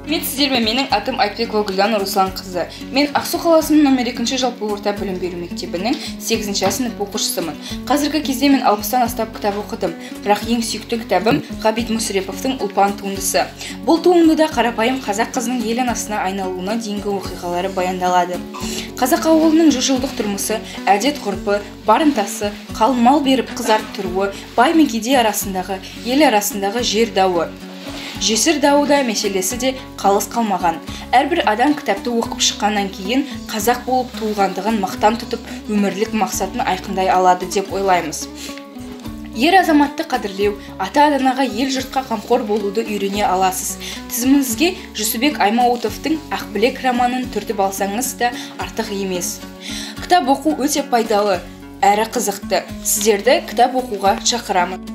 Мен сіздермен, менің атым Айтбекова Гүлдан Русланқызы. Мен Ақсу қаласының номер 2 жалпы орта білім беру мектебінің 8-ші сынып оқушысымын. Қазіргі кезде мен 60-тан астам кітап оқыдым, бірақ ең сүйікті кітабым Ғабит Мүсіреповтің Ұлпан туындысы. Бұл туындыда қарапайым қазақ қызының ел анасына айналуына дейінгі оқиғалары баяндалады. Қазақ ауылының 100 жылдық тұрмысы, әдет-ғұрпы, барымтасы, қалың мал беріп қызарып тұруы, бай мен кедей арасындағы, ел арасындағы жер дауы. Жесір дауда мәселесі де қалыс қалмаған. Әрбір адам кітапты оқып шыққаннан кейін қазақ болып туылғандығын мақтан тұтып, өмірлік мақсатын айқындай алады деп ойлаймыз. Ер азаматты қадірлеу, ата-анаға, ел жұртқа қамқор болуды үйрене аласыз. Тізіміңізге Жүсіпбек Аймауытовтың Ақбілек романын түртіп алсаңыз да артық емес. Кітап оқу өте пайдалы әрі қызықты. Сіздерді кітап оқуға шақырамын.